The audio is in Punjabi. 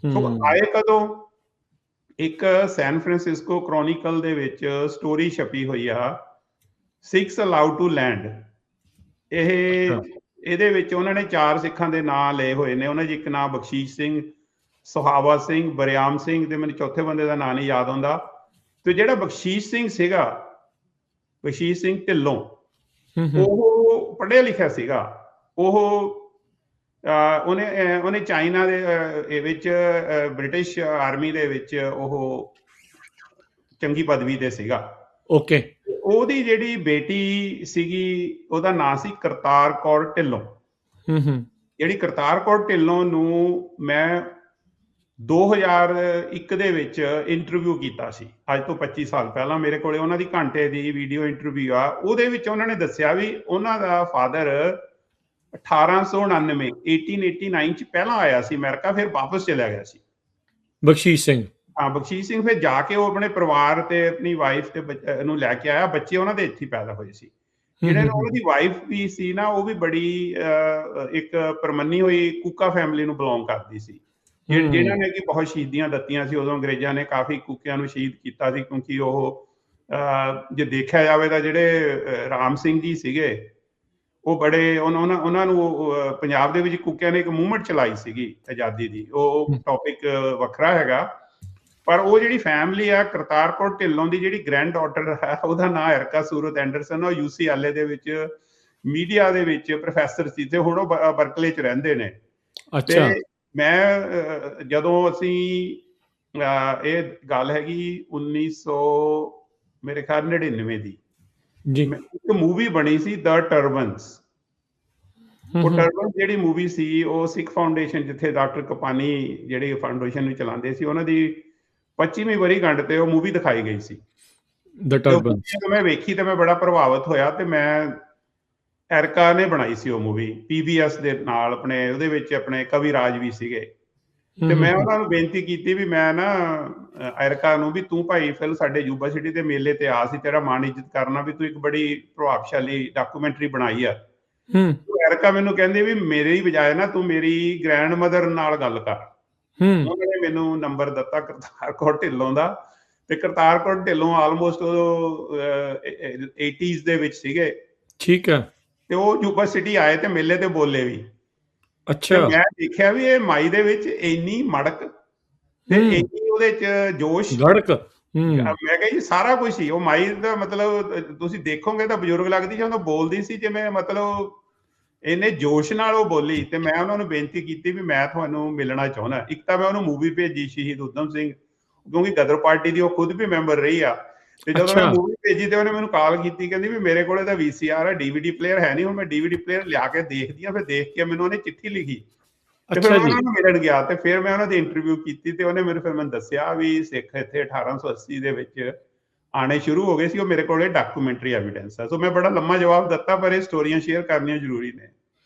ਸੋ ਆਏ ਕਦੋਂ? ਇੱਕ ਸੈਨ ਫਰਾਂਸਿਸਕੋ ਕ੍ਰੋਨਿਕਲ ਦੇ ਵਿੱਚ ਸਟੋਰੀ ਛਪੀ ਹੋਈ ਆ, 6 ਅਲਾਊਡ ਟੂ ਲੈਂਡ। ਇਹਦੇ ਵਿੱਚ ਉਹਨਾਂ ਨੇ 4 ਸਿੱਖਾਂ ਦੇ ਨਾਂ ਲਏ ਹੋਏ ਨੇ। ਉਹਨਾਂ 'ਚ ਇੱਕ ਨਾਂ ਬਖਸ਼ੀਸ਼ ਸਿੰਘ, ਸੁਹਾਵਾ ਸਿੰਘ, ਬਰਿਆਮ ਸਿੰਘ, ਤੇ ਮੈਨੂੰ ਚੌਥੇ ਬੰਦੇ ਦਾ ਨਾਂ ਨਹੀਂ ਯਾਦ ਆਉਂਦਾ। ਤੇ ਜਿਹੜਾ ਬਖਸ਼ੀਸ਼ ਸਿੰਘ ਸੀਗਾ, ਬਖਸ਼ੀਸ਼ ਸਿੰਘ ਢਿੱਲੋਂ, ਉਹ ਪੜ੍ਹਿਆ ਲਿਖਿਆ ਸੀਗਾ। ਉਹਨੇ ਚਾਈਨਾ ਦੇ ਵਿੱਚ ਬ੍ਰਿਟਿਸ਼ ਆਰਮੀ ਦੇ ਵਿੱਚ ਉਹ ਚੰਗੀ ਪਦਵੀ ਤੇ ਸੀਗਾ। ਓਕੇ। ਉਹਦੀ ਜਿਹੜੀ ਬੇਟੀ ਸੀਗੀ, ਉਹਦਾ ਨਾਂ ਸੀ ਕਰਤਾਰ ਕੌਰ ਢਿੱਲੋਂ। ਜਿਹੜੀ ਕਰਤਾਰ ਕੌਰ ਢਿੱਲੋਂ ਨੂੰ ਮੈਂ 2001 ਦੇ ਵਿੱਚ ਇੰਟਰਵਿਊ ਕੀਤਾ ਸੀ, ਅੱਜ ਤੋਂ 25 ਸਾਲ ਪਹਿਲਾਂ। ਮੇਰੇ ਕੋਲੇ ਉਹਨਾਂ ਦੀ ਘੰਟੇ ਦੀ ਵੀਡੀਓ ਇੰਟਰਵਿਊ ਆ। ਉਹਦੇ ਵਿੱਚ ਉਹਨਾਂ ਨੇ ਦੱਸਿਆ ਵੀ ਉਹਨਾਂ ਦਾ ਫਾਦਰ 1889 ਚ ਪਹਿਲਾਂ ਆਇਆ ਸੀ ਅਮਰੀਕਾ, ਫਿਰ ਵਾਪਸ ਚਲਿਆ ਗਿਆ ਸੀ, ਬਖਸ਼ੀਸ਼ ਸਿੰਘ। ਹਾਂ, ਬਖਸ਼ੀਸ਼ ਸਿੰਘ। ਫਿਰ ਜਾ ਕੇ ਉਹ ਆਪਣੇ ਪਰਿਵਾਰ ਤੇ ਆਪਣੀ ਵਾਈਫ ਤੇ ਨੂੰ ਲੈ ਕੇ ਆਇਆ। ਬੱਚੇ ਉਹਨਾਂ ਦੇ ਇੱਥੇ ਪੈਦਾ ਹੋਏ ਸੀ। ਜਿਹੜੇ ਉਹਨਾਂ ਦੀ ਵਾਈਫ ਵੀ ਸੀ ਨਾ, ਉਹ ਵੀ ਬੜੀ ਇੱਕ ਪਰਮੰਨੀ ਹੋਈ ਕੂਕਾ ਫੈਮਿਲੀ ਨੂੰ ਬਿਲੋਂਗ ਕਰਦੀ ਸੀ, ਜਿਨ੍ਹਾਂ ਨੇ ਕਿ ਬਹੁਤ ਸ਼ਹੀਦੀਆਂ ਦਿੱਤੀਆਂ ਸੀ। ਉਦੋਂ ਅੰਗਰੇਜ਼ਾਂ ਨੇ ਕਾਫੀ ਕੂਕਿਆਂ ਨੂੰ ਸ਼ਹੀਦ ਕੀਤਾ ਸੀ, ਕਿਉਂਕਿ ਉਹ ਜੇ ਦੇਖਿਆ ਜਾਵੇ ਤਾਂ ਜਿਹੜੇ ਰਾਮ ਸਿੰਘ ਜੀ ਸੀਗੇ, ਉਹ ਬੜੇ ਉਹਨਾਂ ਨੂੰ ਪੰਜਾਬ ਦੇ ਵਿੱਚ ਕੂਕਿਆਂ ਨੇ ਇੱਕ ਮੂਵਮੈਂਟ ਚਲਾਈ ਸੀਗੀ ਆਜ਼ਾਦੀ ਦੀ। ਉਹ ਟੌਪਿਕ ਵੱਖਰਾ ਹੈਗਾ। ਪਰ ਉਹ ਜਿਹੜੀ ਫੈਮਿਲੀ ਆ ਕਰਤਾਰ ਕੌਰ ਢਿੱਲੋਂ ਦੀ, ਜਿਹੜੀ ਗ੍ਰੈਂਡ ਡਾਟਰ ਹੈ, ਉਹਦਾ ਨਾਂ ਐਰਕਾ ਸੂਰਤ ਐਂਡਰਸਨ। ਉਹ UCLA ਦੇ ਵਿੱਚ ਮੀਡੀਆ ਦੇ ਵਿੱਚ ਪ੍ਰੋਫੈਸਰ ਸੀ ਤੇ ਹੁਣ ਉਹ ਬਰਕਲੇ 'ਚ ਰਹਿੰਦੇ ਨੇ। ਤੇ ਮੈਂ ਜਦੋਂ ਅਸੀਂ ਇਹ ਗੱਲ ਹੈਗੀ 1900 ਮੇਰੇ ਖਿਆਲ 99 ਦੀ, ਇੱਕ ਮੂਵੀ ਬਣੀ ਸੀ ਦ ਟਰਬਨਸ। ਉਹ ਟਰਬਨਸ ਜਿਹੜੀ ਮੂਵੀ ਸੀ, ਉਹ ਸਿੱਖ ਫਾਊਂਡੇਸ਼ਨ, ਜਿੱਥੇ ਡਾਕਟਰ ਕਪਾਨੀ ਜਿਹੜੀ ਫਾਊਂਡੇਸ਼ਨ ਨੂੰ ਚਲਾਉਂਦੇ ਸੀ, ਉਹਨਾਂ ਦੀ 25ਵੀਂ ਵਰ੍ਹੇਗੰਢ ਤੇ ਉਹ ਮੂਵੀ ਦਿਖਾਈ ਗਈ ਸੀ। ਮੈਂ ਵੇਖੀ ਤੇ ਮੈਂ ਬੜਾ ਪ੍ਰਭਾਵਿਤ ਹੋਇਆ। ਤੇ ਮੈਂ ਐਰਕਾ ਨੇ ਬਣਾਈ ਸੀ ਉਹ ਮੂਵੀ PBS ਦੇ ਨਾਲ, ਆਪਣੇ ਉਹਦੇ ਵਿੱਚ ਆਪਣੇ ਕਵੀ ਰਾਜ ਵੀ ਸੀਗੇ। ਤੇ ਮੈਂ ਉਹਨਾਂ ਨੂੰ ਬੇਨਤੀ ਕੀਤੀ ਵੀ ਮੈਂ ਨਾ ਐਰਕਾ ਨੂੰ ਵੀ, ਤੂੰ ਭਾਈ ਫਿਰ ਸਾਡੇ ਯੂਬਾ ਸਿਟੀ ਦੇ ਮੇਲੇ ਤੇ ਆ, ਸੀ ਤੇਰਾ ਮਾਣ ਇੱਜ਼ਤ ਕਰਨਾ, ਵੀ ਤੂੰ ਇੱਕ ਬੜੀ ਪ੍ਰਭਾਵਸ਼ਾਲੀ ਡਾਕੂਮੈਂਟਰੀ ਬਣਾਈ ਆ। ਐਰਕਾ ਮੈਨੂੰ ਕਹਿੰਦੀ ਵੀ ਮੇਰੀ ਬਜਾਏ ਨਾ ਤੂੰ ਮੇਰੀ ਗ੍ਰੈਂਡ ਮਦਰ ਨਾਲ ਗੱਲ ਕਰ। ਉਹਨਾਂ ਨੇ ਮੈਨੂੰ ਨੰਬਰ ਦਿੱਤਾ ਕਰਤਾਰ ਕੌਰ ਢਿੱਲੋਂ ਦਾ। ਤੇ ਕਰਤਾਰ ਕੌਰ ਢਿੱਲੋਂ ਆਲਮੋਸਟ 80s ਦੇ ਵਿੱਚ ਸੀਗੇ। ਠੀਕ ਹੈ। ਤੇ ਉਹ ਯੂਬਾ ਸਿਟੀ ਆਏ ਤੇ ਮੇਲੇ ਤੇ ਬੋਲੇ ਵੀ। ਅੱਛਾ। ਮੈਂ ਦੇਖਿਆ ਵੀ ਇਹ ਮਾਈ ਦੇ ਵਿੱਚ ਇੰਨੀ ਮੜਕ ਤੇ ਇੰਨੀ ਉਹਦੇ ਚ ਜੋਸ਼, ਗੜਕ। ਮੈਂ ਕਿਹਾ ਜੀ ਸਾਰਾ ਕੁਝ ਸੀ। ਉਹ ਮਾਈ ਦਾ ਮਤਲਬ ਤੁਸੀਂ ਦੇਖੋਗੇ ਤਾਂ ਬਜ਼ੁਰਗ ਲੱਗਦੀ ਸੀ, ਉਹ ਬੋਲਦੀ ਸੀ ਜਿਵੇਂ ਮਤਲਬ ਇੰਨੇ ਜੋਸ਼ ਨਾਲ ਉਹ ਬੋਲੀ। ਤੇ ਮੈਂ ਉਹਨਾਂ ਨੂੰ ਬੇਨਤੀ ਕੀਤੀ ਵੀ ਮੈਂ ਤੁਹਾਨੂੰ ਮਿਲਣਾ ਚਾਹੁੰਦਾ। ਇੱਕ ਤਾਂ ਮੈਂ ਉਹਨੂੰ ਮੂਵੀ ਭੇਜੀ ਸ਼ਹੀਦ ਊਧਮ ਸਿੰਘ, ਕਿਉਂਕਿ ਗਦਰ ਪਾਰਟੀ ਦੀ ਉਹ ਖੁਦ ਵੀ ਮੈਂਬਰ ਰਹੀ ਆ। ਤੇ ਜਦੋਂ ਮੈਂ ਮੂਵੀ ਭੇਜੀ ਤੇ ਉਹਨੇ ਮੈਨੂੰ ਕਾਲ ਕੀਤੀ, ਕਹਿੰਦੀ ਵੀ ਮੇਰੇ ਕੋਲੇ ਤਾਂ VCR ਹੈ, DVD ਪਲੇਅਰ ਹੈ ਨਹੀਂ, ਹੁਣ ਮੈਂ DVD ਪਲੇਅਰ ਲਿਆ ਕੇ ਦੇਖਦੀ ਆ। ਫਿਰ ਦੇਖ ਕੇ ਮੈਨੂੰ ਉਹਨੇ ਚਿੱਠੀ ਲਿਖੀ ਤੇ ਫਿਰ ਮੈਂ ਉਹਨਾਂ ਨੂੰ ਮਿਲਣ ਗਿਆ। ਤੇ ਫਿਰ ਮੈਂ ਉਹਨਾਂ ਦੀ ਇੰਟਰਵਿਊ ਕੀਤੀ ਤੇ ਉਹਨੇ ਮੈਨੂੰ ਦੱਸਿਆ ਵੀ ਸਿੱਖ ਇੱਥੇ 1880 ਦੇ ਵਿੱਚ ਆਣੇ ਸ਼ੁਰੂ ਹੋ ਗਏ ਸੀ। ਉਹ ਮੇਰੇ ਕੋਲੇ ਡਾਕੂਮੈਂਟਰੀ ਐਵੀਡੈਂਸ ਹੈ। ਸੋ ਮੈਂ ਬੜਾ ਲੰਮਾ ਜਵਾਬ ਦਿੱਤਾ, ਪਰ ਇਹ ਸਟੋਰੀਆਂ ਸ਼ੇਅਰ ਕਰਨੀਆਂ ਜ਼ਰੂਰੀ ਨੇ।